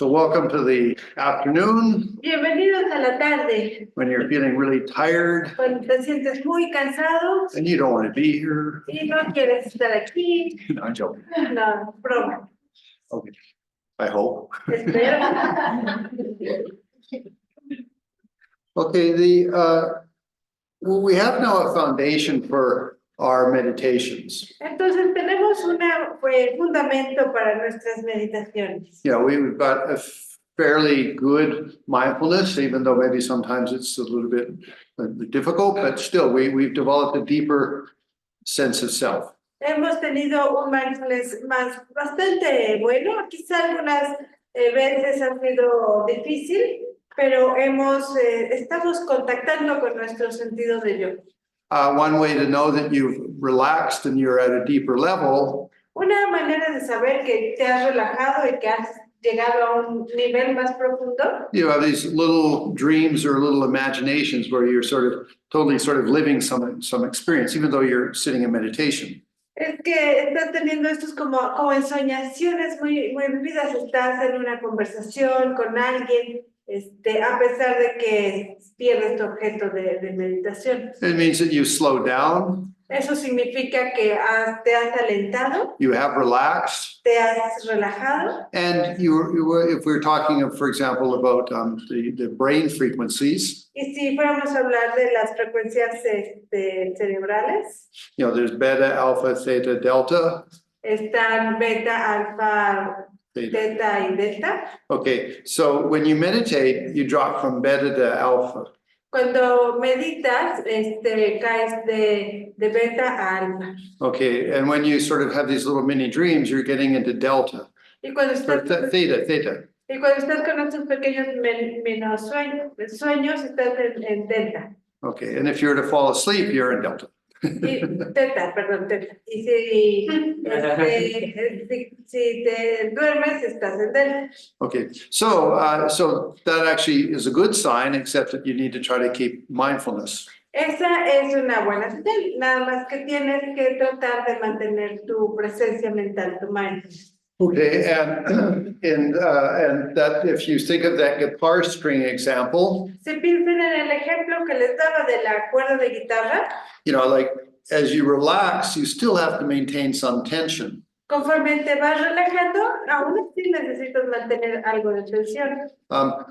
So welcome to the afternoon, Bienvenidos a la tarde. when you're feeling really tired Cuando te sientes muy cansado and you don't want to be here. y no quieres estar aquí. No, I'm joking. No, broma. Okay, I hope. Espero. Okay, well, we have now a foundation for our meditations. Entonces tenemos un fundamento para nuestras meditaciones. You know, we've got a fairly good mindfulness, even though maybe sometimes it's a little bit difficult, but still we've developed a deeper sense of self. Hemos tenido un mindfulness bastante bueno. Quizá algunas veces ha sido difícil, pero estamos contactando con nuestro sentido de yo. One way to know that you've relaxed and you're at a deeper level. Una manera de saber que te has relajado y que has llegado a un nivel más profundo. You have these little dreams or little imaginations where you're totally living some experience, even though you're sitting in meditation. Es que estás teniendo estos como ensoñaciones muy vividas. Estás en una conversación con alguien, a pesar de que pierdes tu objeto de meditación. It means that you slow down. Eso significa que te has alentado. You have relaxed. Te has relajado. And if we're talking, for example, about the brain frequencies. Y si fuéramos a hablar de las frecuencias cerebrales. You know, there's beta, alpha, theta, delta. Están beta, alfa, theta y delta. Okay, so when you meditate, you drop from beta to alpha. Cuando meditas, caes de beta a alfa. Okay, and when you have these little mini dreams, you're getting into delta. Y cuando estás, Theta. Y cuando estás con estos pequeños menos sueños, estás en delta. Okay, and if you're to fall asleep, you're in delta. Y teta. Y si te duermes, estás en delta. Okay, so that actually is a good sign, except that you need to try to keep mindfulness. Esa es una buena señal, nada más que tienes que tratar de mantener tu presencia mental, tu mindfulness. Okay, and that if you think of that guitar string example. Si piensan en el ejemplo que les daba de la cuerda de guitarra. You know, like as you relax, you still have to maintain some tension. Conforme te vas relajando, aún así necesitas mantener algo de tensión.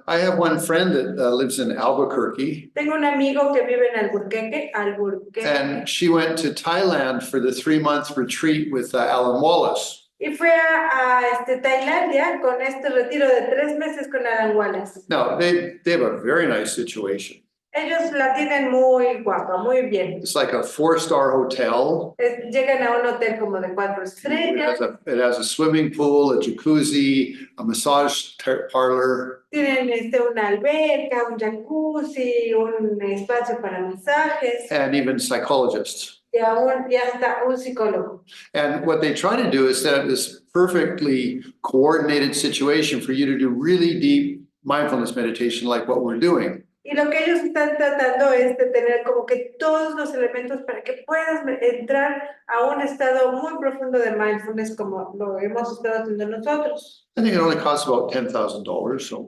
I have one friend that lives in Albuquerque. Tengo un amigo que vive en Albuquerque. And she went to Thailand for the 3-month retreat with Alan Wallace. Y fue a Tailandia con retiro de 3 meses con Alan Wallace. Now, they have a very nice situation. Ellos la tienen muy guapa, muy bien. It's like a 4-star hotel. Llegan a un hotel como de 4 estrellas. It has a swimming pool, a jacuzzi, a massage parlor. Tienen una alberca, un jacuzzi, un espacio para masajes. And even psychologists. Y hasta un psicólogo. And what they try to do is set up this perfectly coordinated situation for you to do really deep mindfulness meditation like what we're doing. Y lo que ellos están tratando es de tener como que todos los elementos para que puedas entrar a un estado muy profundo de mindfulness como lo hemos estado haciendo nosotros. I think it only costs about $10,000, so.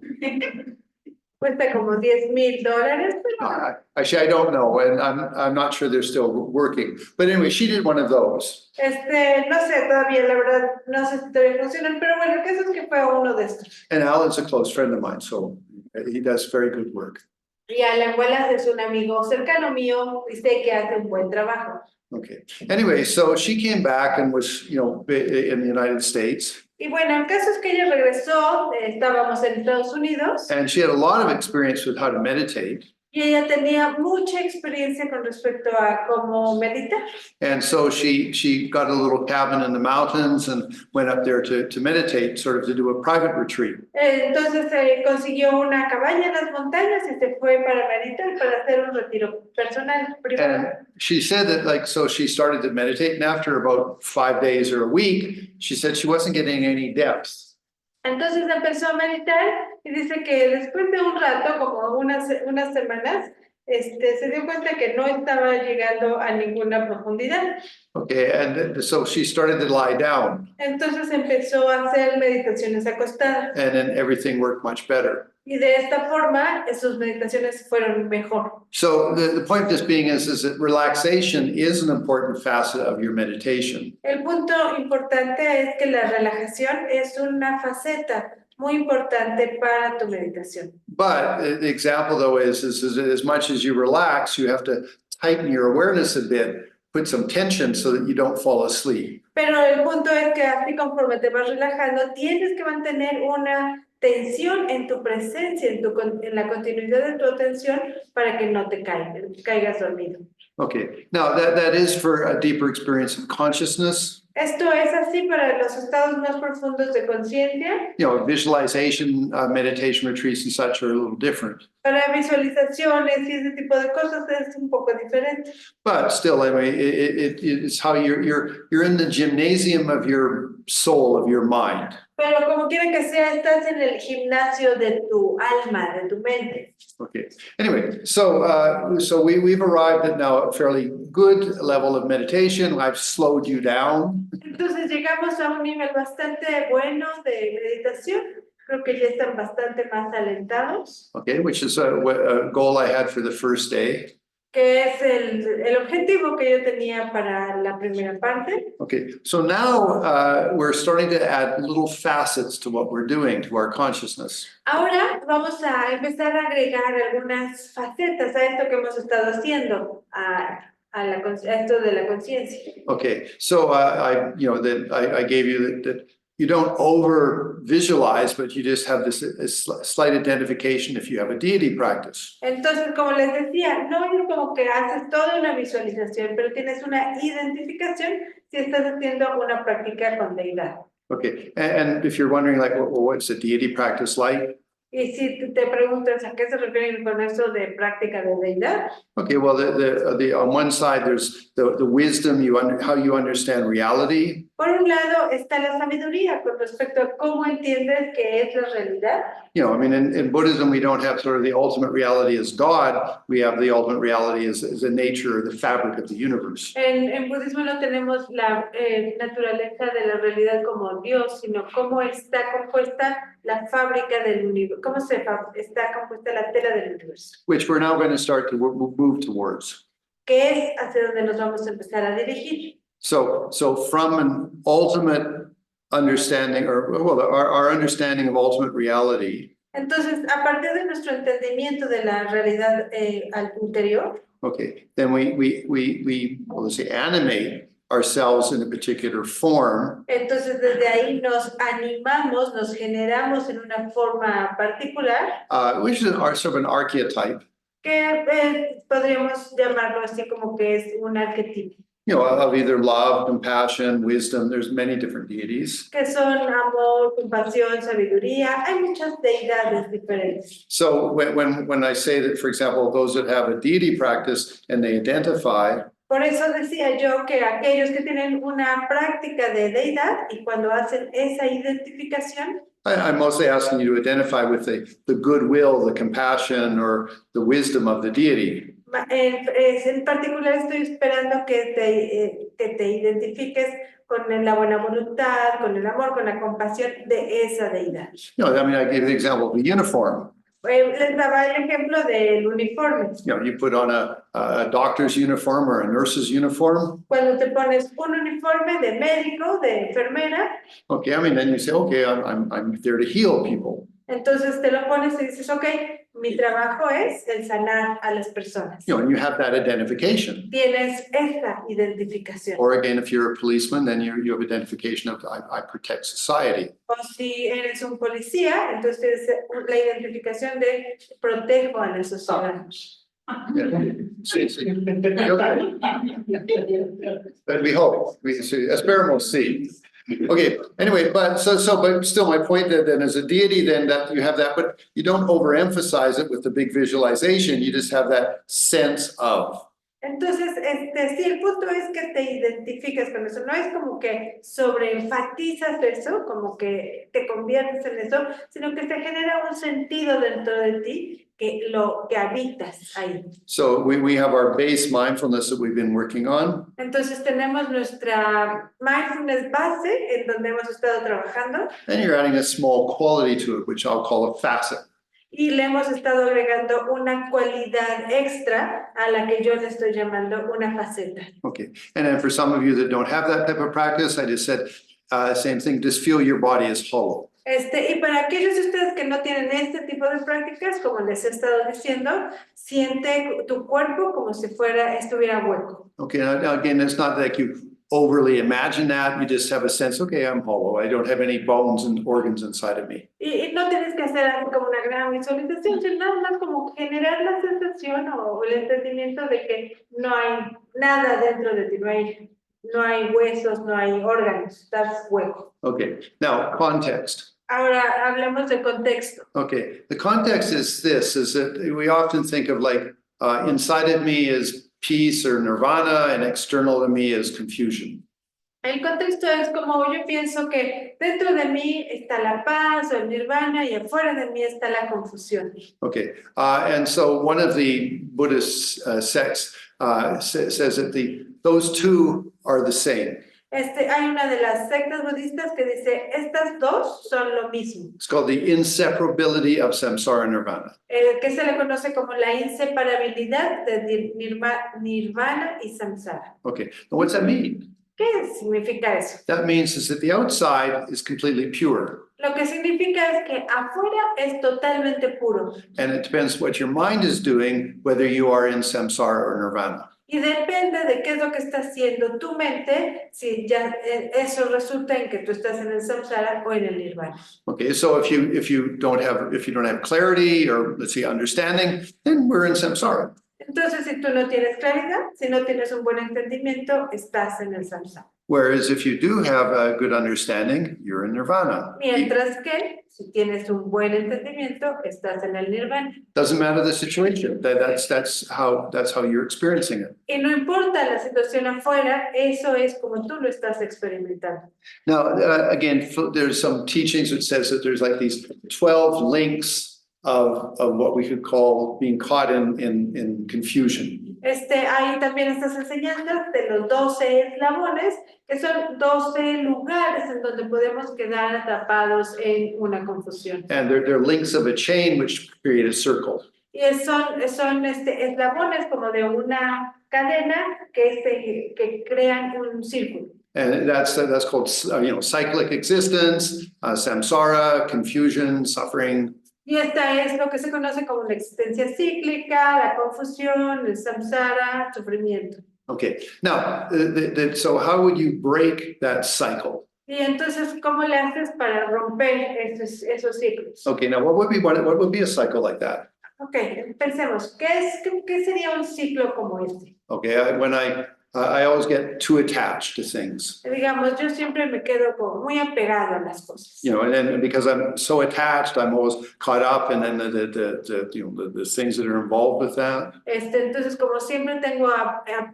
Cuesta como $10,000, pero Actually, I don't know, and I'm not sure they're still working. But anyway, she did one of those. no sé todavía, la verdad, no sé si todavía funcionan, pero bueno, el caso es que fue uno de estos. And Alan's a close friend of mine, so he does very good work. Y Alan Wallace es un amigo cercano mío y sé que hace un buen trabajo. Okay. Anyway, so she came back and was, in the United States. Y bueno, el caso es que ella regresó, estábamos en Estados Unidos. And she had a lot of experience with how to meditate. Y ella tenía mucha experiencia con respecto a cómo meditar. And so she got a little cabin in the mountains and went up there to meditate, to do a private retreat. Entonces consiguió una cabaña en las montañas y se fue para meditar, para hacer un retiro personal privado. And she said that so she started to meditate, and after about 5 days or a week, she said she wasn't getting any depth. Entonces empezó a meditar y dice que después de un rato, como unas semanas, se dio cuenta que no estaba llegando a ninguna profundidad. Okay, and so she started to lie down, Entonces empezó a hacer meditaciones acostadas. and then everything worked much better. Y de esta forma, sus meditaciones fueron mejor. So the point of this being is that relaxation is an important facet of your meditation. El punto importante es que la relajación es una faceta muy importante para tu meditación. But the example though is as much as you relax, you have to tighten your awareness a bit, put some tension so that you don't fall asleep. Pero el punto es que así conforme te vas relajando, tienes que mantener una tensión en tu presencia, en la continuidad de tu atención para que no te caigas dormido. Okay, now that is for a deeper experience of consciousness. Esto es así para los estados más profundos de conciencia. You know, visualization, meditation retreats and such are a little different. Para visualizaciones y ese tipo de cosas es un poco diferente. But still, anyway, it's how you're in the gymnasium of your soul, of your mind. Pero como quiera que sea, estás en el gimnasio de tu alma, de tu mente. Okay. Anyway, so we've arrived at now a fairly good level of meditation. I've slowed you down. Entonces llegamos a un nivel bastante bueno de meditación. Creo que ya están bastante más alentados. Okay, which is a goal I had for the first day. Que es el objetivo que yo tenía para la primera parte. Okay, so now we're starting to add little facets to what we're doing, to our consciousness. Ahora vamos a empezar a agregar algunas facetas a esto que hemos estado haciendo, a esto de la conciencia. Okay, so I gave you that you don't over visualize, but you just have this slight identification if you have a deity practice. Entonces, como les decía, no es como que haces toda una visualización, pero tienes una identificación si estás haciendo una práctica con deidad. Okay, and if you're wondering, like, well, what's a deity practice like? Y si te preguntas a qué se refieren con eso de práctica de deidad. Okay, well, the on one side there's the wisdom, how you understand reality. Por un lado está la sabiduría con respecto a cómo entiendes que es la realidad. You know, I mean, in Buddhism, we don't have sort of the ultimate reality as God. We have the ultimate reality as the nature or the fabric of the universe. En budismo no tenemos la naturaleza de la realidad como Dios, sino cómo está compuesta la fábrica del universo, cómo está compuesta la tela del universo. Which we're now going to start to move towards. Que es hacia donde nos vamos a empezar a dirigir. So from an ultimate understanding, or well, our understanding of ultimate reality. Entonces, a partir de nuestro entendimiento de la realidad interior. Okay, then we let's say animate ourselves in a particular form. Entonces, desde ahí nos animamos, nos generamos en una forma particular. Which is sort of an archetype. Que podríamos llamarlo así como que es un arquetipo. You know, of either love, compassion, wisdom. There's many different deities. Que son amor, compasión, sabiduría. Hay muchas deidades diferentes. So when I say that, for example, those that have a deity practice and they identify. Por eso decía yo que aquellos que tienen una práctica de deidad y cuando hacen esa identificación. I'm mostly asking you to identify with the goodwill, the compassion, or the wisdom of the deity. En particular estoy esperando que te identifiques con la buena voluntad, con el amor, con la compasión de esa deidad. You know, I mean, I gave the example of the uniform. Les daba el ejemplo del uniforme. You know, you put on a doctor's uniform or a nurse's uniform. Cuando te pones un uniforme de médico, de enfermera. Okay, I mean, then you say, okay, I'm there to heal people. Entonces te lo pones y dices, okay, mi trabajo es el sanar a las personas. You know, and you have that identification. Tienes esa identificación. Or again, if you're a policeman, then you have identification of I protect society. O si eres un policía, entonces tienes la identificación de protejo a la sociedad. Yeah. Sí. Okay. But we hope. Esperemos sí. Okay, anyway, but still my point then as a deity then that you have that, but you don't overemphasize it with the big visualization, you just have that sense of. Entonces, sí, el punto es que te identificas con eso, no es como que sobreenfatizas eso, como que te conviertes en eso, sino que te genera un sentido dentro de ti lo que habitas ahí. So we have our base mindfulness that we've been working on. Entonces tenemos nuestra mindfulness base en donde hemos estado trabajando Then you're adding a small quality to it, which I'll call a facet. y le hemos estado agregando una cualidad extra a la que yo le estoy llamando una faceta. Okay. And then for some of you that don't have that type of practice, I just said, same thing, just feel your body is hollow. Y para aquellos de ustedes que no tienen este tipo de prácticas, como les he estado diciendo, siente tu cuerpo como si estuviera hueco. Okay, now again, it's not like you overly imagine that, you just have a sense, okay, I'm hollow, I don't have any bones and organs inside of me. Y no tienes que hacer algo como una gran visualización, sino nada más como generar la sensación o el entendimiento de que no hay nada dentro de ti, no hay huesos, no hay órganos, estás hueco. Okay, now context. Ahora hablamos de contexto. Okay, the context is this, is that we often think of like, inside of me is peace or nirvana and external to me is confusion. El contexto es como yo pienso que dentro de mí está la paz o el nirvana y afuera de mí está la confusión. Okay, and so one of the Buddhist sects says that those two are the same. Hay una de las sectas budistas que dice, estas dos son lo mismo. It's called the inseparability of samsara and nirvana. Que se le conoce como la inseparabilidad de nirvana y samsara. Okay, now what's that mean? ¿Qué significa eso? That means is that the outside is completely pure. Lo que significa es que afuera es totalmente puro. And it depends what your mind is doing, whether you are in samsara or nirvana. Y depende de qué es lo que está haciendo tu mente, si ya eso resulta en que tú estás en el samsara o en el nirvana. Okay, so if you don't have clarity or let's say understanding, then we're in samsara. Entonces, si tú no tienes claridad, si no tienes un buen entendimiento, estás en el samsara. Whereas if you do have a good understanding, you're in nirvana. Mientras que, si tienes un buen entendimiento, estás en el nirvana. Doesn't matter the situation. That's how you're experiencing it. Y no importa la situación afuera, eso es como tú lo estás experimentando. Now, again, there's some teachings that says that there's like these 12 links of what we could call being caught in confusion. Hay también estas enseñanzas de los 12 eslabones, que son 12 lugares en donde podemos quedar atrapados en una confusión. And they're links of a chain which create a circle. Y son eslabones como de una cadena que crean un círculo. And that's called cyclic existence, samsara, confusion, suffering. Y esta es lo que se conoce como la existencia cíclica, la confusión, el samsara, sufrimiento. Okay, now, so how would you break that cycle? Y entonces, ¿cómo le haces para romper esos ciclos? Okay, now what would be a cycle like that? Okay, pensemos, ¿qué sería un ciclo como este? Okay, I always get too attached to things. Digamos, yo siempre me quedo como muy apegado a las cosas. And then because I'm so attached, I'm always caught up, and then the things that are involved with that. Entonces, como siempre tengo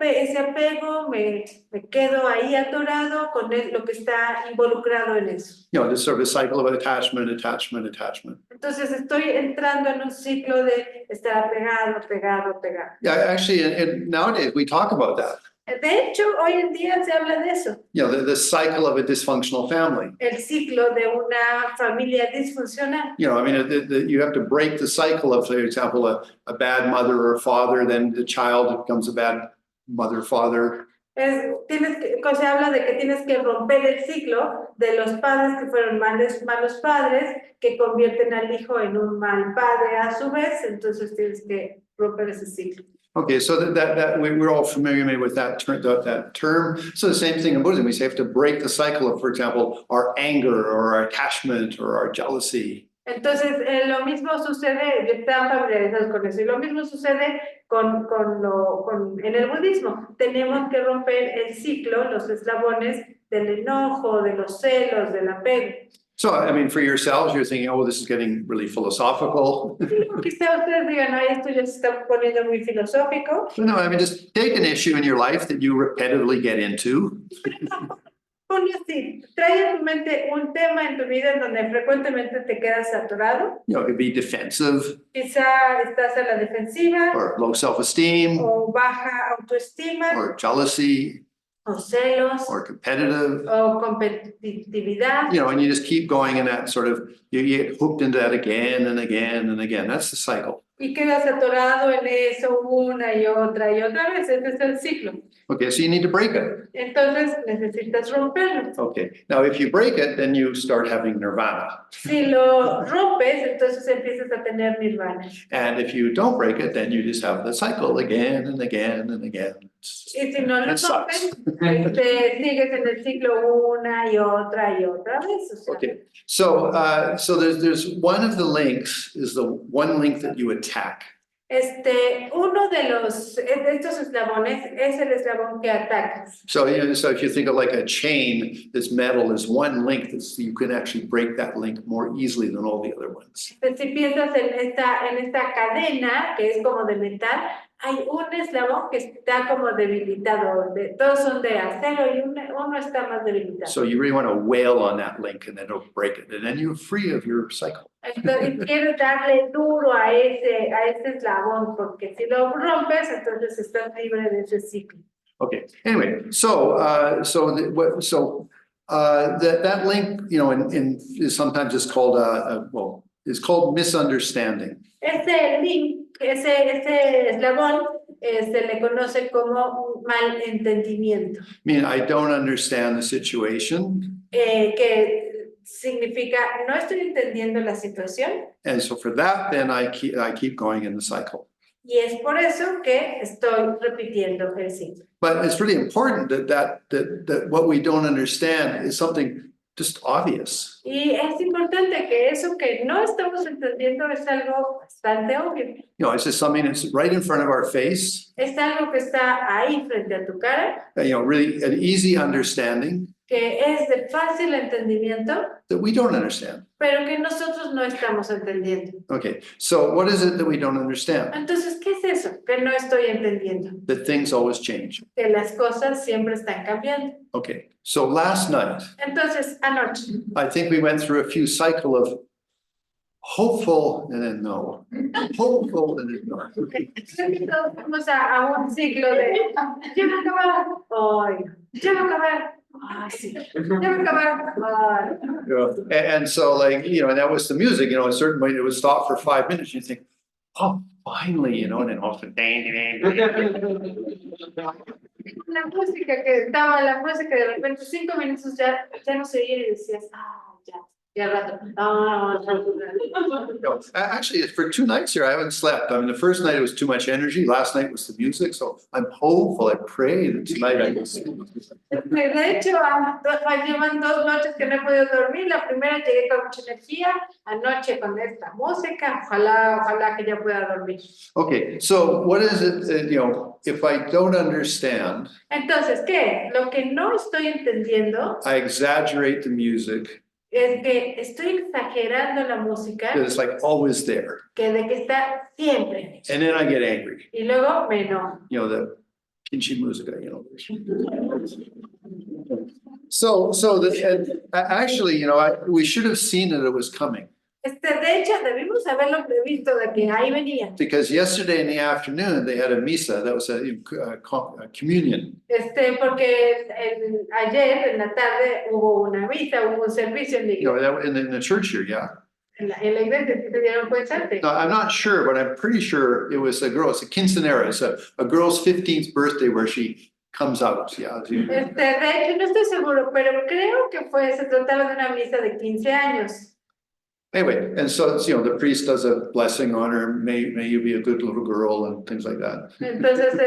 ese apego, me quedo ahí atorado con lo que está involucrado en eso. This sort of a cycle of attachment. Entonces, estoy entrando en un ciclo de estar apegado. Yeah, actually, and nowadays we talk about that. De hecho, hoy en día se habla de eso. The cycle of a dysfunctional family. El ciclo de una familia disfuncional. I mean, you have to break the cycle of, for example, a bad mother or father, then the child becomes a bad mother, father. Se habla de que tienes que romper el ciclo de los padres que fueron malos padres, que convierten al hijo en un mal padre a su vez, entonces tienes que romper ese ciclo. Okay, so that we're all familiar with that term. So the same thing in Buddhism, we say have to break the cycle of, for example, our anger or our attachment or our jealousy. Entonces, lo mismo sucede, están familiarizados con eso, y lo mismo sucede en el budismo. Tenemos que romper el ciclo, los eslabones del enojo, de los celos, del apego. So, I mean, for yourselves, you're thinking, oh, this is getting really philosophical. Quizá ustedes digan, ay, esto ya se está poniendo muy filosófico. No, I mean, just take an issue in your life that you repetitively get into. ponlo así, trae a tu mente un tema en tu vida en donde frecuentemente te quedas atorado. You know, it could be defensive Quizá estás a la defensiva or low self-esteem o baja autoestima or jealousy o celos or competitive. o competitividad. You know, and you just keep going in that sort of, you get hooked into that again and again and again. That's the cycle. Y quedas atorado en eso una y otra vez. Ese es el ciclo. Okay, so you need to break it. Entonces necesitas romperlo. Okay, now if you break it, then you start having nirvana. Si lo rompes, entonces empiezas a tener nirvana. And if you don't break it, then you just have the cycle again and again and again. Y si no lo It sucks. rompes, sigues en el ciclo una y otra vez. O sea, Okay, so there's one of the links is the one link that you attack. uno de estos eslabones es el eslabón que atacas. So, you know, so if you think of like a chain, this metal is one link that's, you can actually break that link more easily than all the other ones. Si piensas en esta cadena que es como de metal, hay un eslabón que está como debilitado. Todos son de acero y uno está más debilitado. So you really want to wail on that link and then it'll break it, and then you're free of your cycle. Entonces, quieres darle duro a ese eslabón, porque si lo rompes, entonces estás libre de ese ciclo. Okay. Anyway, that link, you know, is sometimes it's called it's called misunderstanding. Ese link, ese eslabón, se le conoce como un mal entendimiento. I mean, I don't understand the situation. Que significa no estoy entendiendo la situación. And so for that, then I keep going in the cycle. Y es por eso que estoy repitiendo el ciclo. But it's really important that what we don't understand is something just obvious. Y es importante que eso que no estamos entendiendo es algo bastante obvio. You know, it's just something that's right in front of our face. Es algo que está ahí frente a tu cara, You know, really an easy understanding que es de fácil entendimiento, that we don't understand. pero que nosotros no estamos entendiendo. Okay, so what is it that we don't understand? Entonces, ¿qué es eso que no estoy entendiendo? That things always change. Que las cosas siempre están cambiando. Okay, so last night, Entonces, anoche, I think we went through a few cycle of hopeful and then no, hopeful and then no. todos fuimos a un ciclo de ya va a acabar, ay, ya va a acabar, ay, sí, ya va a acabar, ay. You know, and so like, you know, and that was the music, you know, a certain point it would stop for 5 minutes. You think, oh, finally, you know, and then all of a sudden, dang, dang, dang. La música que estaba, la música de repente 5 minutos ya no se oía y decías, ya al rato, No, actually, for 2 nights here, I haven't slept. I mean, the first night it was too much energy. Last night was the music. So I'm hopeful. I pray that tonight I can sleep. De hecho, llevan 2 noches que no he podido dormir. La primera llegué con mucha energía, anoche con esta música. Ojalá que ya pueda dormir. Okay, so what is it, you know, if I don't understand, Entonces, ¿qué? Lo que no estoy entendiendo I exaggerate the music, es que estoy exagerando la música, that it's like always there. que de que está siempre. And then I get angry, Y luego me enojo. you know, the pinchy music, you know. So actually, you know, we should have seen that it was coming. De hecho, debimos haberlo previsto de que ahí venía. Because yesterday in the afternoon, they had a misa, that was a communion. Porque ayer en la tarde hubo una misa, hubo un servicio en la You know, iglesia. that in the church here, yeah. En la iglesia, ¿sí se dieron cuenta? No, I'm not sure, but I'm pretty sure it was a girl, it's a quinceanera, it's a girl's 15th birthday where she comes out, yeah. De hecho, no estoy seguro, pero creo que se trataba de una misa de 15 años. Anyway, and so it's, you know, the priest does a blessing on her, may you be a good little girl and things like that. Entonces,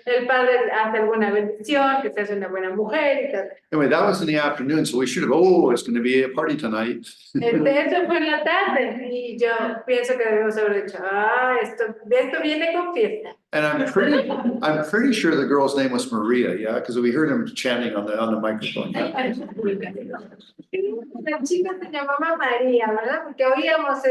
el padre hace alguna bendición, que seas una buena mujer y tal. Anyway, that was in the afternoon, so we should have, it's going to be a party tonight. Eso fue en la tarde y yo pienso que debemos haber dicho, esto viene con fiesta. And I'm pretty sure the girl's name was Maria, yeah, because we heard him chanting on the microphone. Yeah? La chica se llamaba María, ¿verdad? Porque oíamos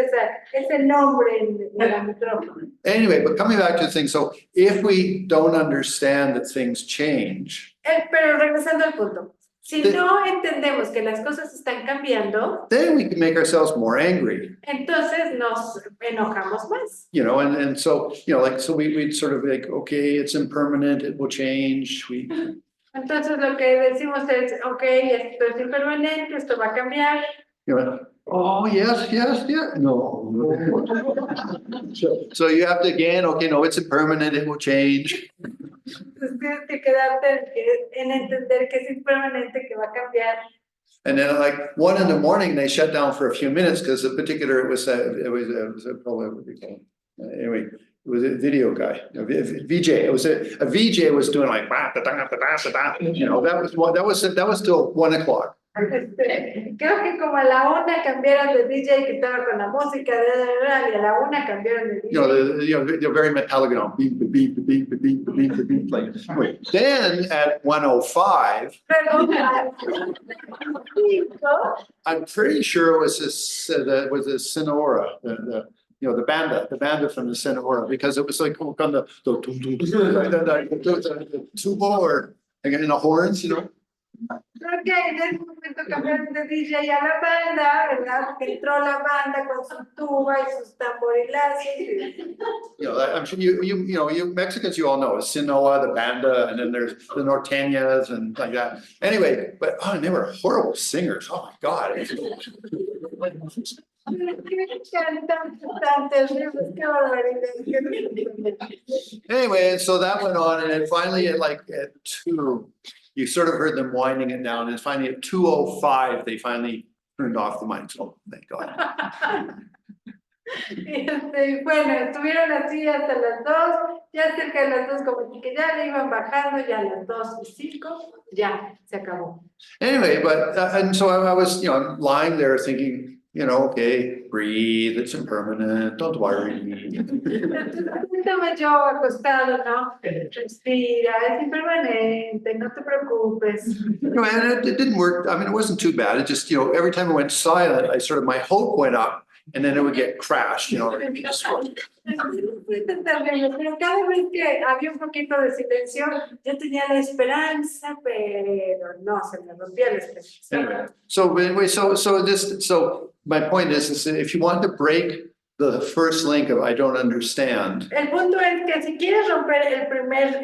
ese nombre en el micrófono. Anyway, but coming back to the thing, so if we don't understand that things change, Pero regresando al punto, Si no entendemos que las cosas están cambiando, then we can make ourselves more angry. entonces nos enojamos más. You know, and so, you know, like, so we'd sort of like, okay, it's impermanent, it will change. Entonces lo que decimos es, ok, esto es impermanente, esto va a cambiar. You know, oh, yes, no. So you have to again, okay, no, it's impermanent, it will change. Entonces tienes que quedarte en entender que es impermanente, que va a cambiar. And then like 1 a.m, they shut down for a few minutes because a particular, it was probably what they call it. Anyway, it was a video guy, a VJ. It was a VJ was doing like, you know, that was till 1 o'clock. Creo que como a la 1 cambiaron de DJ que estaba con la música y a la 1 cambiaron de DJ. You know, they're very metallic, you know, beep, beep, beep, beep, beep, beep, beep, beep, like. Wait. Then at 1:05, I'm pretty sure it was a Sonora, you know, the banda from the Sonora, because it was like on the tuba or again the horns, you know. Creo que en ese momento cambiaron de DJ a la banda, ¿verdad? Porque entró la banda con su tuba y sus tamborilazos. You know, I'm sure you know, you Mexicans, you all know Sinaloa, the banda, and then there's the norteñas and like that. Anyway, but and they were horrible singers. Oh my God. Anyway, and so that went on, and then finally at 2, you sort of heard them winding it down, and finally at 2:05, they finally turned off the mics. Oh, thank God. Bueno, estuvieron así hasta las 2, ya cerca de las 2 como que ya le iban bajando, ya a las 2:05, ya se acabó. Anyway, but and so I was, you know, lying there thinking, you know, okay, breathe, it's impermanent, don't worry. Estaba yo acostado, ¿no? Respira, es impermanente, no te preocupes. You know, and it didn't work. I mean, it wasn't too bad. It just, you know, every time I went silent, I sort of, my hope went up, and then it would get crashed, you know. Pero cada vez que había un poquito de silencio, yo tenía la esperanza, pero no, se me rompía la esperanza. Anyway, so my point is that if you want to break the first link of I don't understand. El punto es que si quieres romper el primer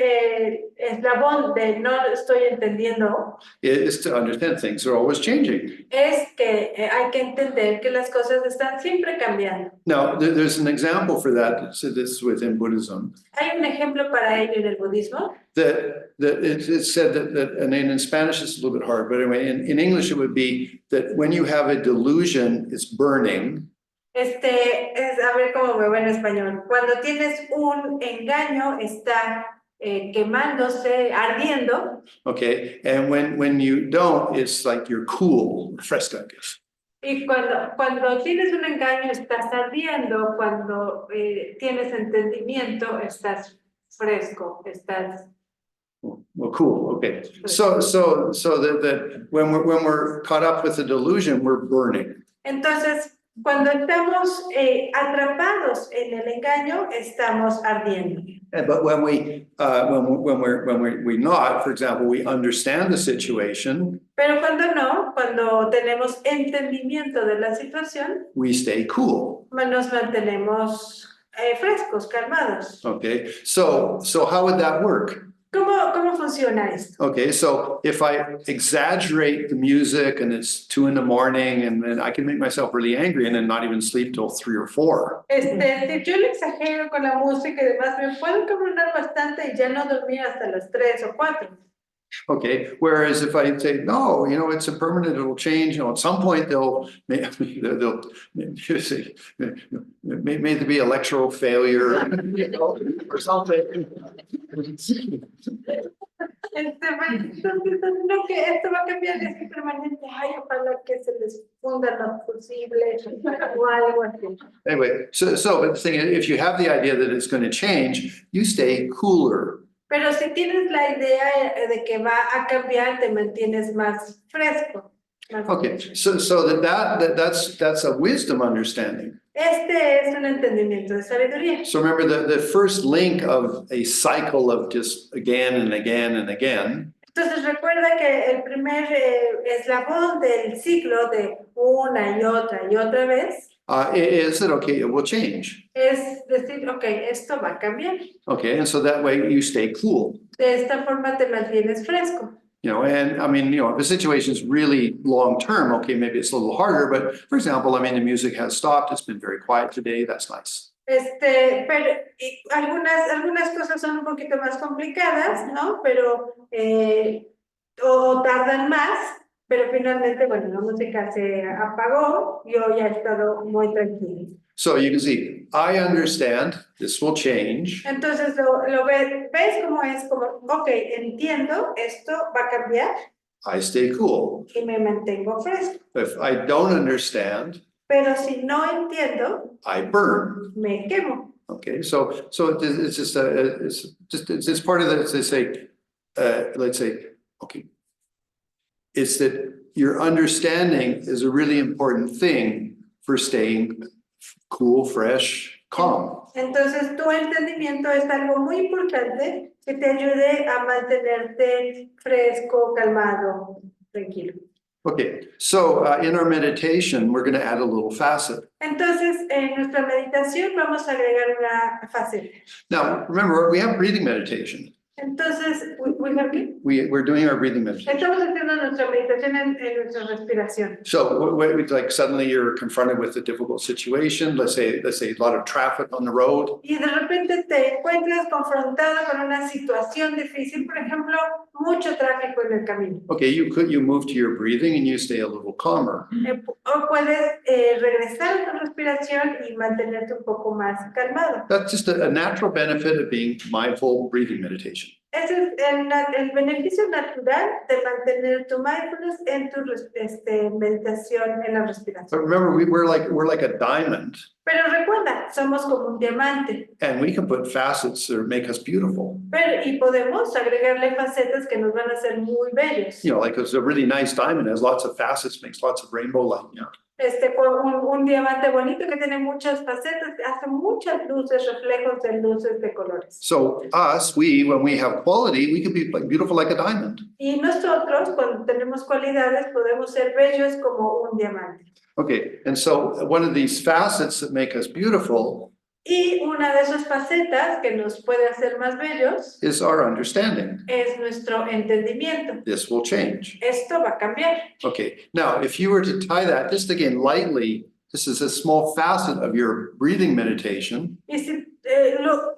eslabón de no estoy entendiendo, Is to understand things are always changing. es que hay que entender que las cosas están siempre cambiando. Now, there's an example for that. So this is within Buddhism. Hay un ejemplo para ello en el budismo. That it's said that and in Spanish it's a little bit hard, but anyway, in English it would be that when you have a delusion, it's burning. Es a ver cómo me va en español. Cuando tienes un engaño, está quemándose, ardiendo. Okay, and when you don't, it's like you're cool, fresca, I guess. Y cuando tienes un engaño, estás ardiendo. Cuando tienes entendimiento, estás fresco, estás. Well, cool. Okay, so that when we're caught up with the delusion, we're burning. Entonces, cuando estamos atrapados en el engaño, estamos ardiendo. But when we're not, for example, we understand the situation. Pero cuando tenemos entendimiento de la situación, We stay cool. nos mantenemos frescos, calmados. Okay, so how would that work? ¿Cómo funciona esto? Okay, so if I exaggerate the music and it's 2 a.m. and then I can make myself really angry and then not even sleep till 3 or 4. Si yo le exagero con la música y demás, me puedo encabronar bastante y ya no dormir hasta las 3 o 4. Okay, whereas if I say, no, you know, it's impermanent, it'll change, you know, at some point they'll may there be electoral failure or something. No, que esto va a cambiar, es que permanente, ay, ojalá que se les funda lo posible o algo así. Anyway, so but the thing is, if you have the idea that it's going to change, you stay cooler. Pero si tienes la idea de que va a cambiar, te mantienes más fresco. Okay, so that's a wisdom understanding. Es un entendimiento de sabiduría. So remember the first link of a cycle of just again and again and again. Entonces recuerda que el primer eslabón del ciclo de una y otra vez is that, okay, it will change. es decir, ok, esto va a cambiar. Okay, and so that way you stay cool. De esta forma te mantienes fresco. You know, and I mean, you know, if the situation is really long term, okay, maybe it's a little harder, but for example, I mean, the music has stopped. It's been very quiet today. That's nice. Pero algunas cosas son un poquito más complicadas, ¿no? Pero, o tardan más, pero finalmente, bueno, la música se apagó, yo ya he estado muy tranquila. So you can see, I understand this will change. Entonces ves cómo es como, ok, entiendo, esto va a cambiar. I stay cool. Y me mantengo fresco. If I don't understand, pero si no entiendo, I burn. Me quemo. Okay, so it's just it's part of the, they say, let's say, okay, it's that your understanding is a really important thing for staying cool, fresh, calm. Entonces, tu entendimiento es algo muy importante que te ayude a mantenerte fresco, calmado, tranquilo. Okay, so in our meditation, we're going to add a little facet. Entonces, en nuestra meditación vamos a agregar una faceta. Now, remember, we have breathing meditation. Entonces, We're doing our breathing meditation. estamos haciendo nuestra meditación en nuestra respiración. So, like suddenly you're confronted with a difficult situation. Let's say a lot of traffic on the road. Y de repente te encuentras confrontado con una situación difícil, por ejemplo, mucho tráfico en el camino. Okay, you move to your breathing and you stay a little calmer. O puedes regresar a tu respiración y mantenerte un poco más calmado. That's just a natural benefit of being mindful breathing meditation. Ese es el beneficio natural de mantener tu mindfulness en tu meditación en la But respiración. remember, we're like a diamond. Pero recuerda, somos como un diamante. And we can put facets that make us beautiful. Y podemos agregarle facetas que nos van a hacer muy bellos. You know, like it's a really nice diamond, has lots of facets, makes lots of rainbow light. Yeah. Un diamante bonito que tiene muchas facetas, hace muchas luces, reflejos de luces de colores. So when we have quality, we can be beautiful like a diamond. Y nosotros, cuando tenemos cualidades, podemos ser bellos como un diamante. Okay, and so one of these facets that make us beautiful Y una de esas facetas que nos puede hacer más bellos is our understanding. es nuestro entendimiento. This will change. Esto va a cambiar. Okay, now if you were to tie that, just again lightly, this is a small facet of your breathing meditation. Y si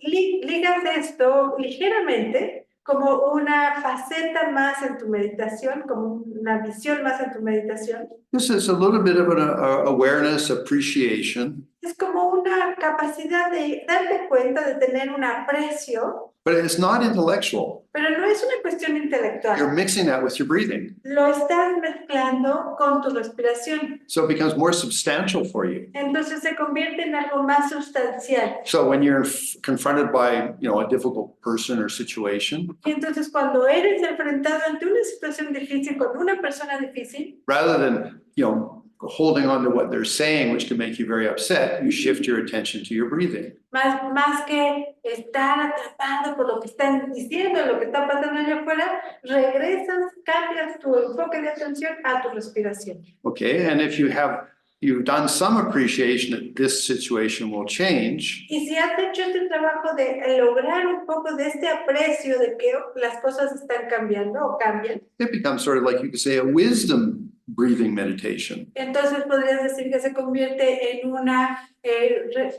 ligas esto ligeramente como una faceta más en tu meditación, como una visión más en tu meditación. This is a little bit of an awareness, appreciation. Es como una capacidad de darte cuenta, de tener un aprecio. But it's not intellectual. Pero no es una cuestión intelectual. You're mixing that with your breathing. Lo estás mezclando con tu respiración. So it becomes more substantial for you. Entonces se convierte en algo más sustancial. So when you're confronted by, you know, a difficult person or situation, Y entonces cuando eres enfrentado ante una situación difícil con una persona difícil, rather than, you know, holding on to what they're saying, which can make you very upset, you shift your attention to your breathing. más que estar atrapado por lo que están diciendo, lo que está pasando allá afuera, regresas, cambias tu enfoque de atención a tu respiración. Okay, and if you've done some appreciation that this situation will change. Y si has hecho este trabajo de lograr un poco de este aprecio de que las cosas están cambiando o cambian, It becomes sort of like you could say a wisdom breathing meditation. entonces podrías decir que se convierte en una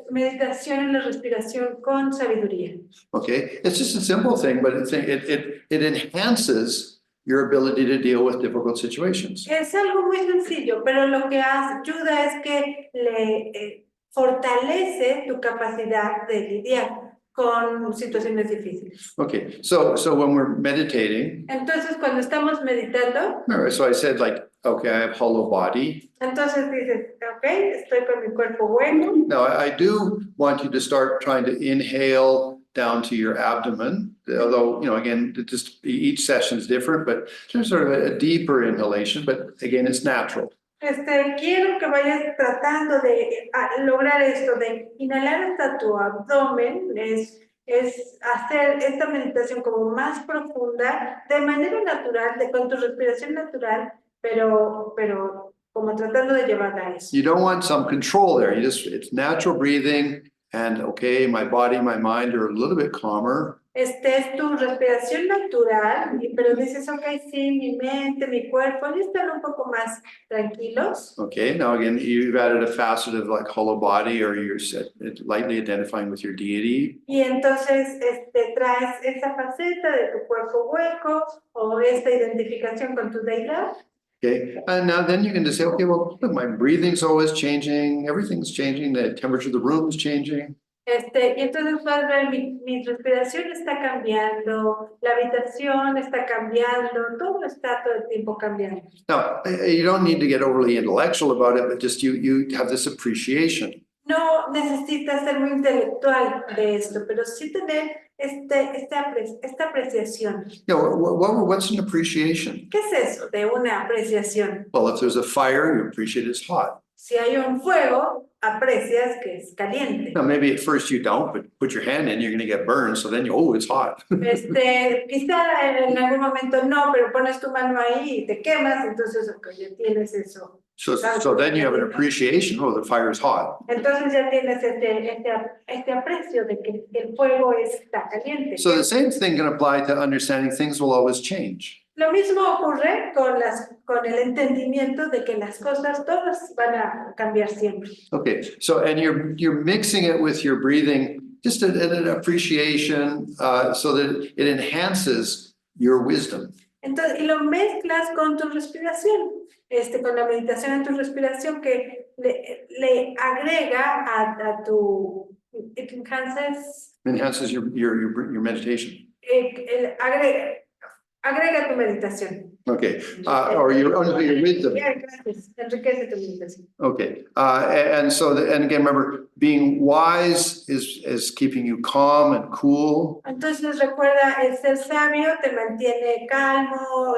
meditación en la respiración con sabiduría. Okay, it's just a simple thing, but it enhances your ability to deal with difficult situations. Es algo muy sencillo, pero lo que ayuda es que le fortalece tu capacidad de lidiar con situaciones difíciles. Okay, so when we're meditating, Entonces, cuando estamos meditando, remember, so I said like, okay, I have hollow body. entonces dices, ok, estoy con mi cuerpo bueno. Now, I do want you to start trying to inhale down to your abdomen, although, you know, again, just each session is different, but there's sort of a deeper inhalation, but again, it's natural. Quiero que vayas tratando de lograr esto, de inhalar hasta tu abdomen, es es hacer esta meditación como más profunda, de manera natural, con tu respiración natural, pero como tratando de llevarla a eso. You don't want some control there. It's natural breathing, and okay, my body, my mind are a little bit calmer. Es tu respiración natural, pero dices, ok, sí, mi mente, mi cuerpo, están un poco más tranquilos. Okay, now again, you've added a facet of like hollow body, or you're lightly identifying with your deity. Y entonces traes esa faceta de tu cuerpo hueco o esta identificación con tu deidad. Okay, and now then you can just say, okay, well, look, my breathing's always changing, everything's changing, the temperature of the room is changing. Y entonces vas a ver, mi respiración está cambiando, la habitación está cambiando, todo está todo el tiempo cambiando. Now, you don't need to get overly intellectual about it, but just you have this appreciation. No necesitas ser muy intelectual de esto, pero sí tener esta apreciación. You know, what's an appreciation? ¿Qué es eso de una apreciación? Well, if there's a fire, you appreciate it's hot. Si hay un fuego, aprecias que es caliente. Now, maybe at first you don't, but put your hand in, you're going to get burned. So then oh, it's hot. Quizá en algún momento no, pero pones tu mano ahí y te quemas, entonces okay, ya tienes eso. So then you have an appreciation. Oh, the fire is hot. Entonces ya tienes este aprecio de que el fuego está caliente. So the same thing can apply to understanding things will always change. Lo mismo ocurre con el entendimiento de que las cosas todas van a cambiar siempre. Okay, so and you're mixing it with your breathing, just an appreciation, so that it enhances your wisdom. Entonces, y lo mezclas con tu respiración, con la meditación en tu respiración que le agrega a tu, it Enhances your meditation. Agrega tu meditación. Okay, or your wisdom. Gracias, enriquece tu meditación. Okay, and so and again, remember, being wise is keeping you calm and cool. Entonces recuerda, el ser sabio te mantiene calmo,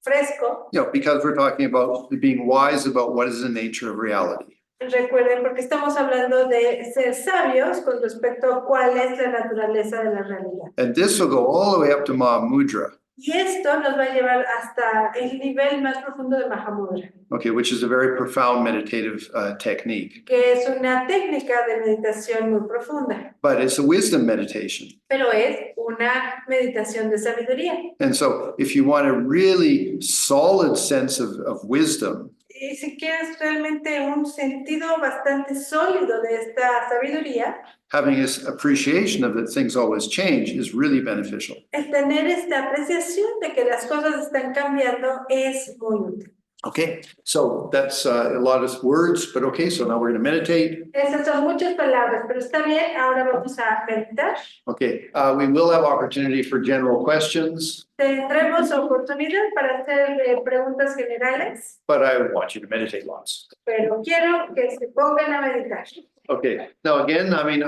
fresco. You know, because we're talking about being wise about what is the nature of reality. Recuerden, porque estamos hablando de ser sabios con respecto a cuál es la naturaleza de la realidad. And this will go all the way up to Mahamudra. Y esto nos va a llevar hasta el nivel más profundo de Mahamudra. Okay, which is a very profound meditative technique. Que es una técnica de meditación muy profunda. But it's a wisdom meditation. Pero es una meditación de sabiduría. And so if you want a really solid sense of wisdom, y si quieres realmente un sentido bastante sólido de esta sabiduría, having this appreciation of that things always change is really beneficial. El tener esta apreciación de que las cosas están cambiando es muy útil. Okay, so that's a lot of words, but okay, so now we're going to meditate. Esas son muchas palabras, pero está bien, ahora vamos a meditar. Okay, we will have opportunity for general questions. Tendremos oportunidad para hacer preguntas generales. But I want you to meditate lots. Pero quiero que se pongan a meditar. Okay, now again, I mean,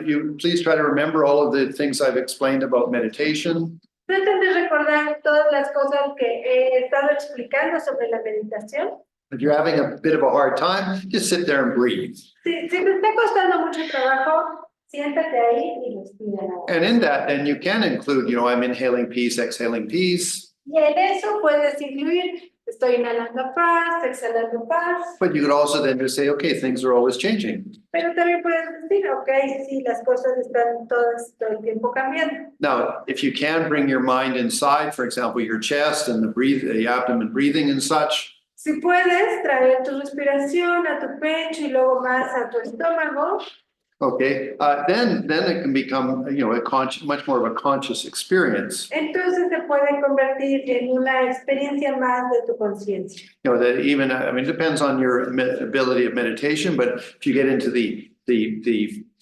you please try to remember all of the things I've explained about meditation. Traten de recordar todas las cosas que he estado explicando sobre la meditación. If you're having a bit of a hard time, just sit there and breathe. Si te está costando mucho trabajo, siéntate ahí y respira. And in that, then you can include, you know, I'm inhaling peace, exhaling peace. Y en eso puedes incluir, estoy inhalando paz, exhalando paz. But you could also then just say, okay, things are always changing. Pero también puedes decir, ok, sí, las cosas están todas todo el tiempo cambiando. Now, if you can bring your mind inside, for example, your chest and the abdomen breathing and such. Si puedes traer tu respiración a tu pecho y luego más a tu estómago. Okay, then it can become, you know, much more of a conscious experience. Entonces se puede convertir en una experiencia más de tu conciencia. You know, that even, I mean, it depends on your ability of meditation, but if you get into the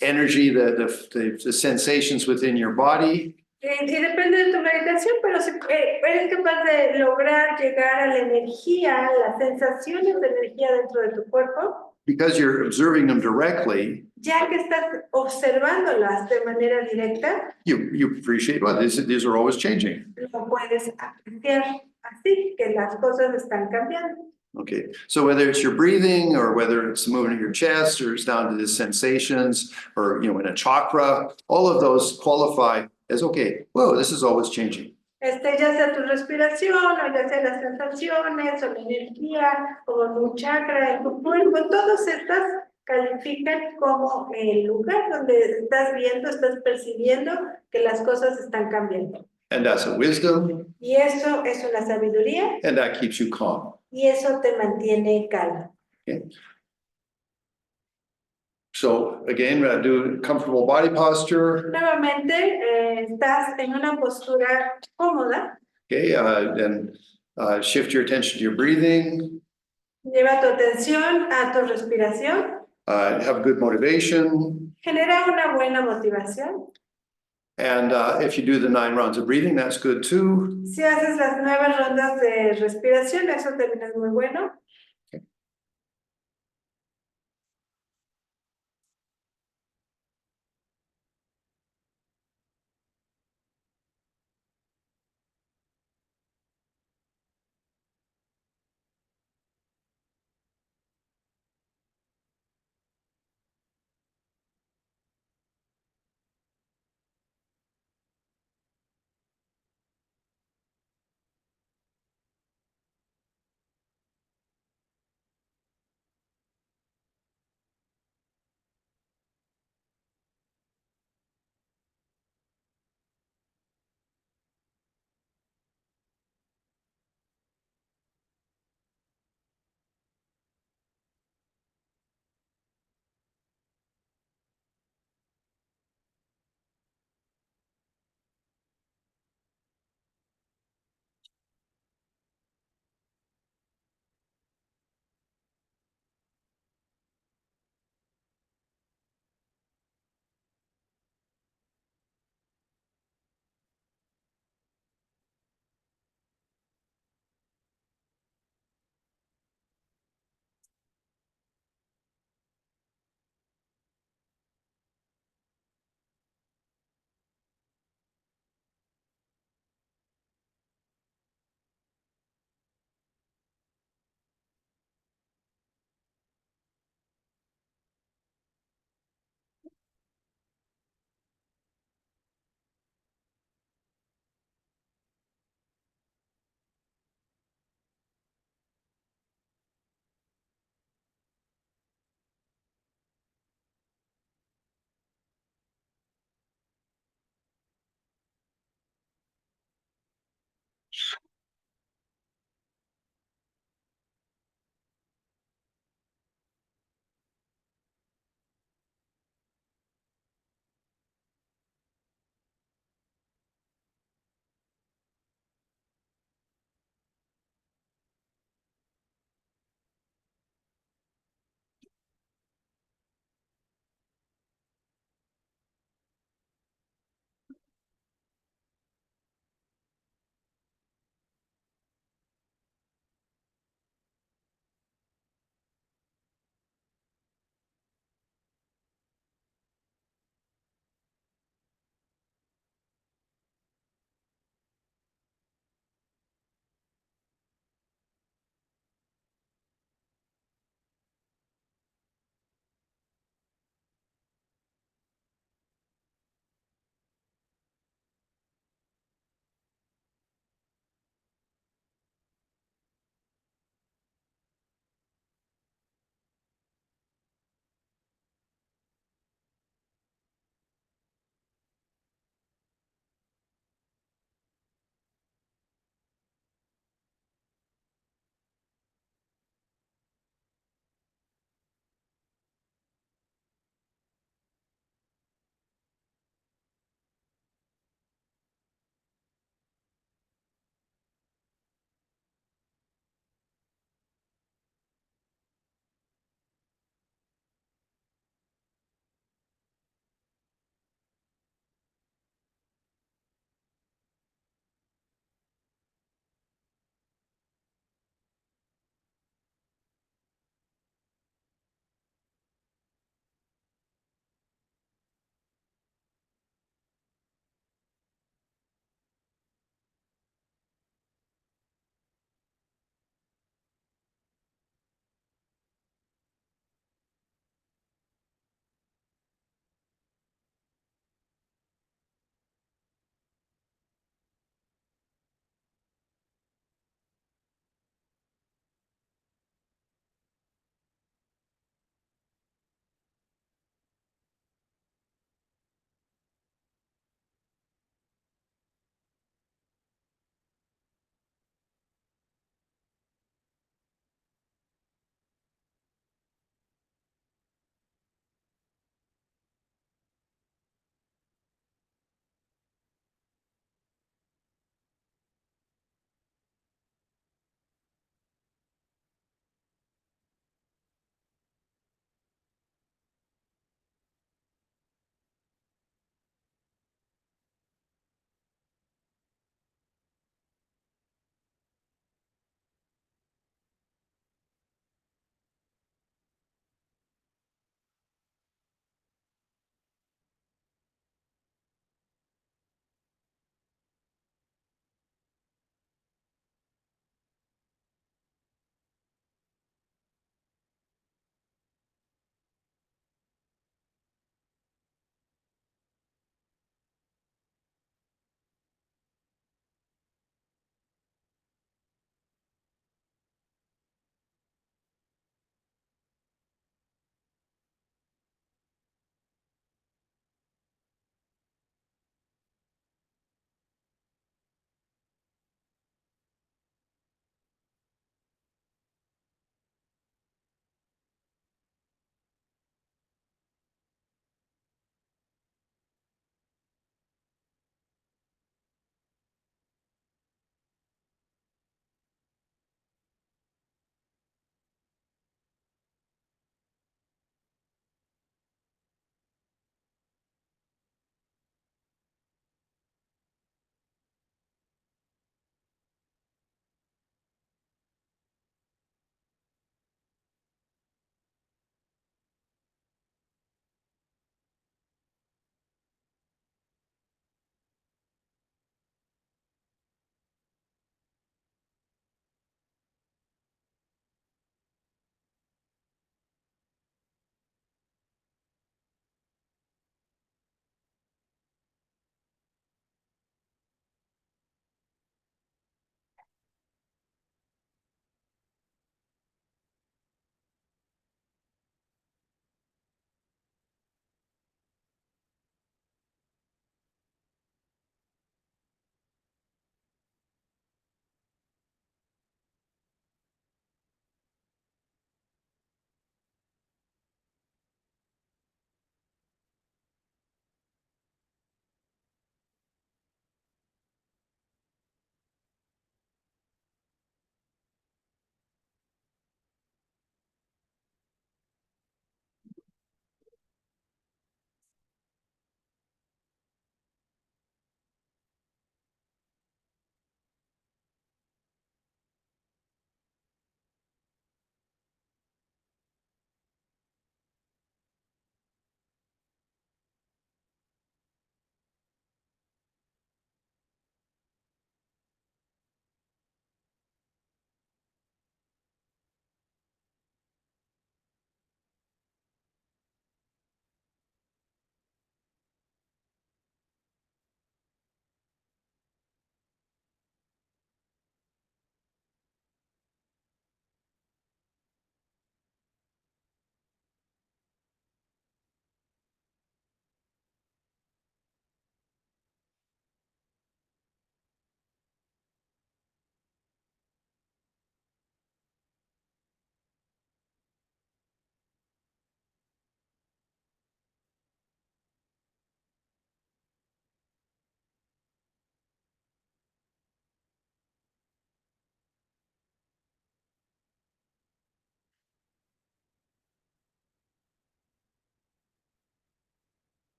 energy, the sensations within your body. Y depende de tu meditación, pero eres capaz de lograr llegar a la energía, las sensaciones de energía dentro de tu cuerpo. Because you're observing them directly, ya que estás observándolas de manera directa, you appreciate, well, these are always changing. Lo puedes apreciar así, que las cosas están cambiando. Okay, so whether it's your breathing or whether it's moving of your chest or it's down to the sensations or, in a chakra, all of those qualify as, okay, whoa, this is always changing. Ya sea tu respiración, o ya sea las sensaciones, o la energía, o un chakra en tu cuerpo, todas estas califican como el lugar donde estás viendo, estás percibiendo que las cosas están cambiando. And that's a wisdom, Y eso es una sabiduría, and that keeps you calm. y eso te mantiene calmo. Okay. So again, do comfortable body posture. Nuevamente, estás en una postura cómoda. Okay, then shift your attention to your breathing. Lleva tu atención a tu respiración. Have good motivation. Genera una buena motivación. And if you do the 9 rounds of breathing, that's good too. Si haces las 9 rondas de respiración, eso también es muy bueno.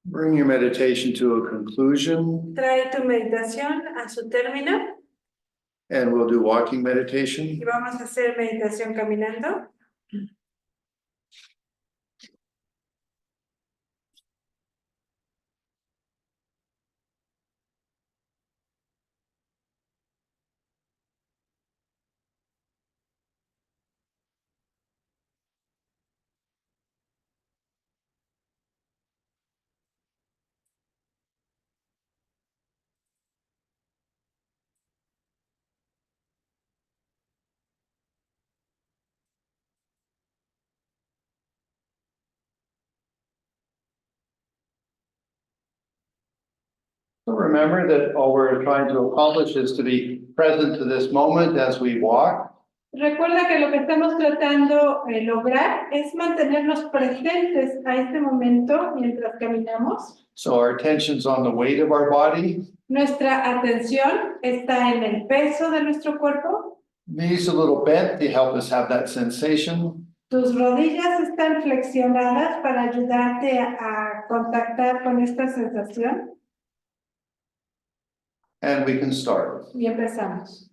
Bring your meditation to a conclusion, Trae tu meditación a su término and we'll do walking y meditation. vamos a hacer meditación caminando. So remember that all we're trying to accomplish is to be present to this moment as we walk. Recuerda que lo que estamos tratando de lograr es mantenernos presentes a este momento mientras caminamos. So our attention's on the weight of our body, Nuestra atención está en el peso de nuestro cuerpo. knees a little bent to help us have that sensation. Tus rodillas están flexionadas para ayudarte a contactar con esta sensación. And we can start. Y empezamos.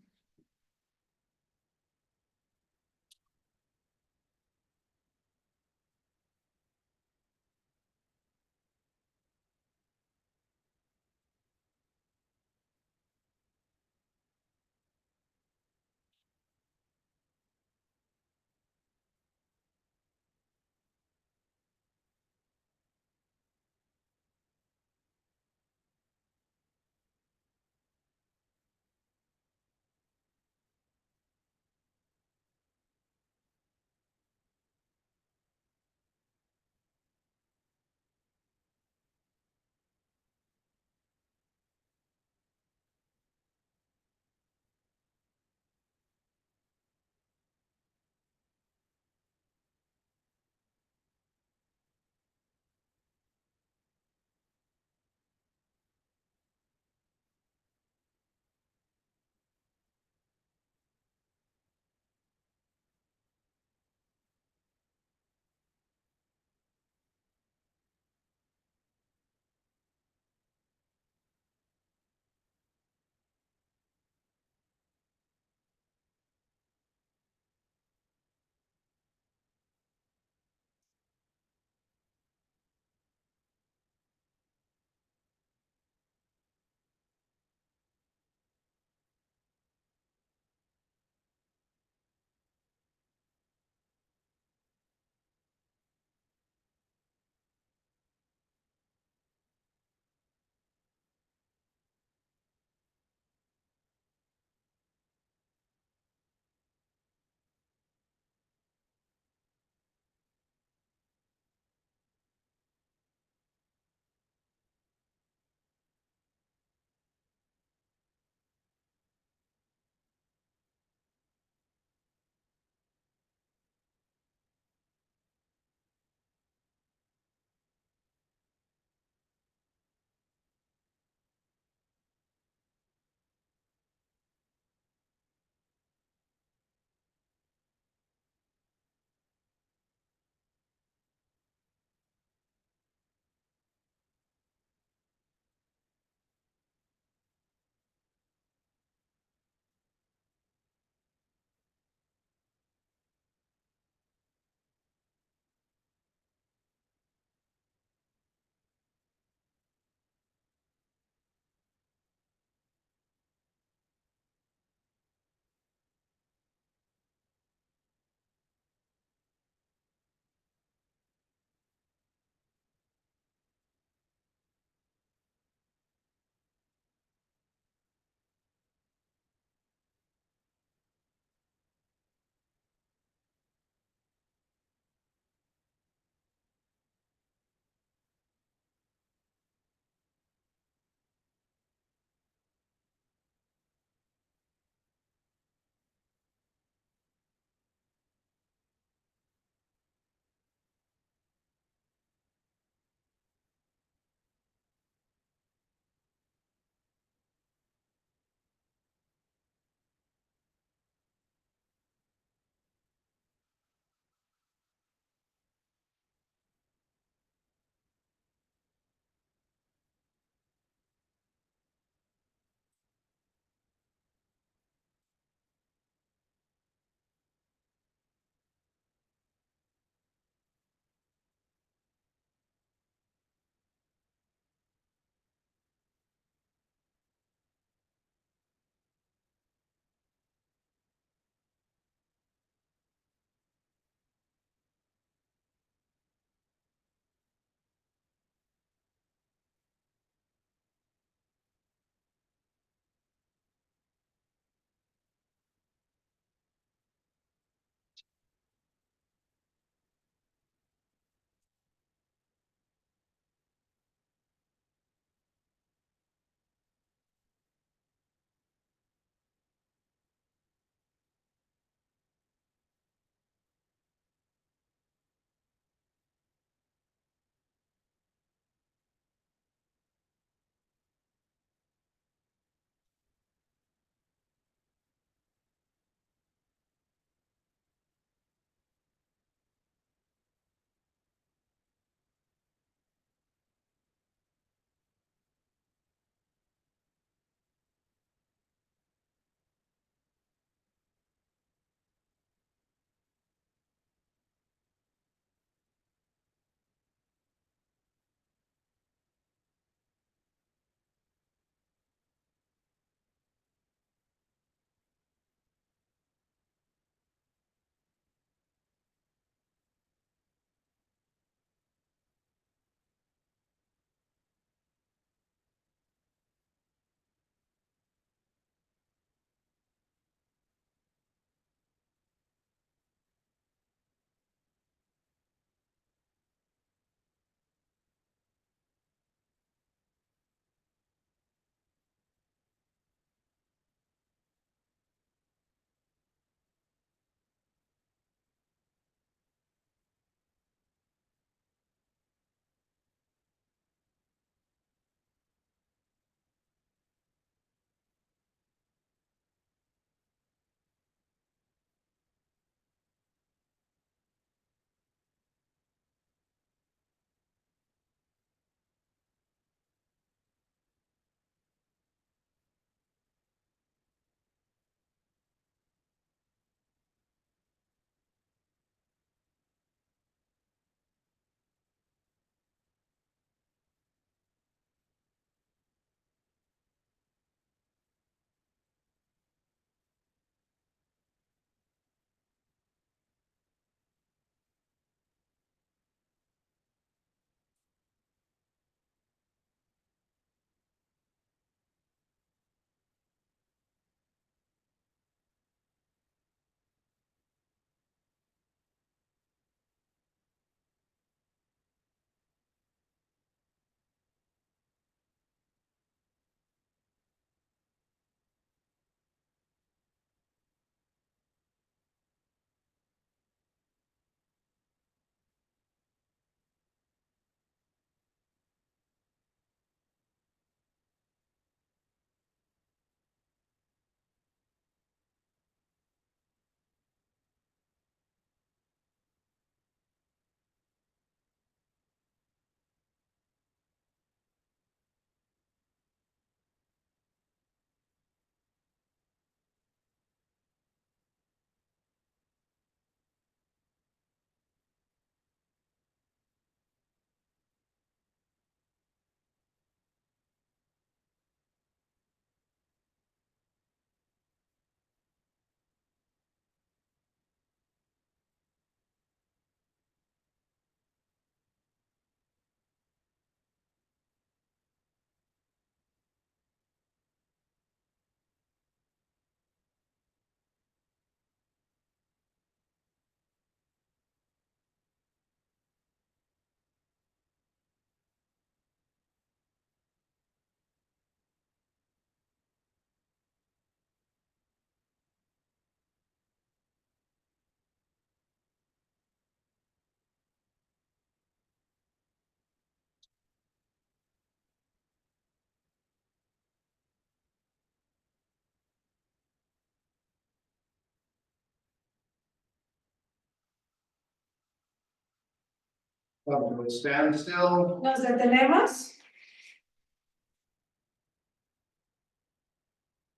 Come to a standstill. Nos detenemos.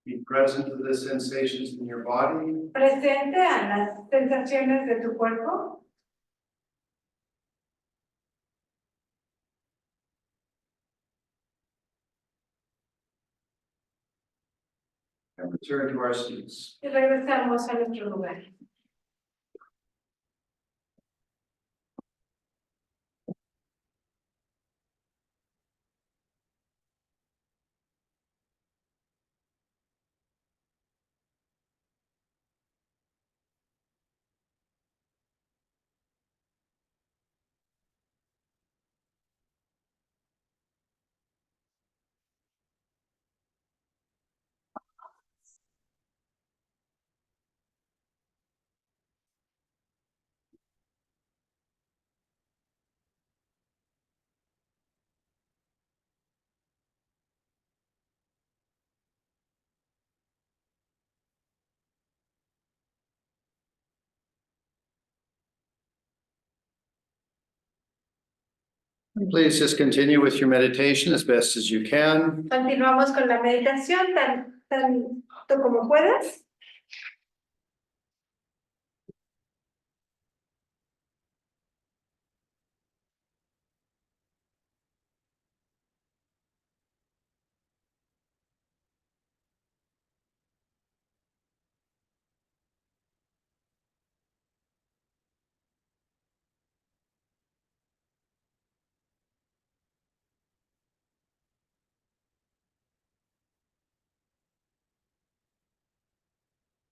Be present to the sensations in your body. Presente a las sensaciones de tu cuerpo. And return to our seats. Y regresamos a nuestro lugar. Please just continue with your meditation as best as you can. Continuamos con la meditación tanto como puedas.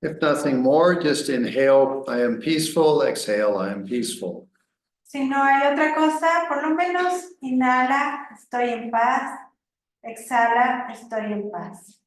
If nothing more, just inhale, I am peaceful, exhale, I am peaceful. Si no hay otra cosa, por lo menos inhala, estoy en paz. Exhala, estoy en paz.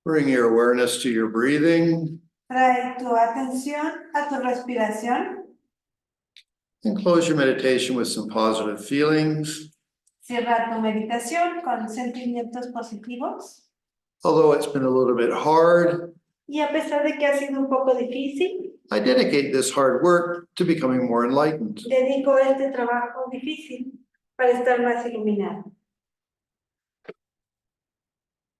Bring your awareness to your breathing. Trae tu atención a tu respiración. And close your meditation with some positive feelings. Cierra tu meditación con sentimientos positivos. Although it's been a little bit hard, Y a pesar de que ha sido un poco difícil, I dedicate this hard work to becoming more enlightened. dedico este trabajo difícil para estar más iluminado.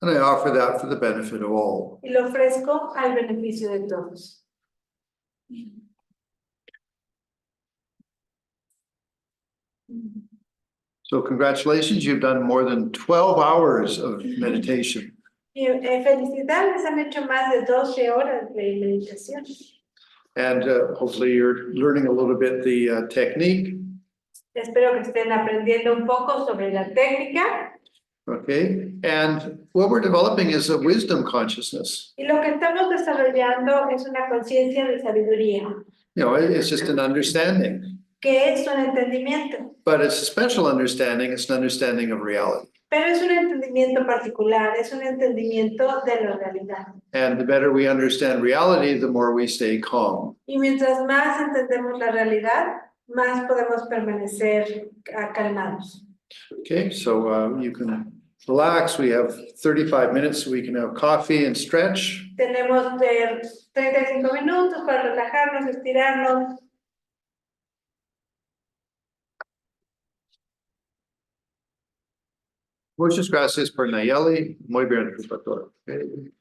And I offer that for the benefit of all. Y lo ofrezco al beneficio de todos. So congratulations, you've done more than 12 hours of meditation. Y felicidades, han hecho más de 12 horas de meditación. And hopefully you're learning a little bit the technique. Espero que estén aprendiendo un poco sobre la técnica. Okay, and what we're developing is a wisdom consciousness. Y lo que estamos desarrollando es una conciencia de sabiduría, You know, it's just an understanding, que es un entendimiento, but it's a special understanding. It's an understanding of reality. pero es un entendimiento particular, es un entendimiento de la realidad. And the better we understand reality, the more we stay calm. Y mientras más entendemos la realidad, más podemos permanecer calmados. Okay, so you can relax. We have 35 minutes so we can have coffee and stretch. Tenemos 35 minutos para relajarnos, estirarnos. Muchas gracias por Nayeli. Muy bien, profesor. Okay.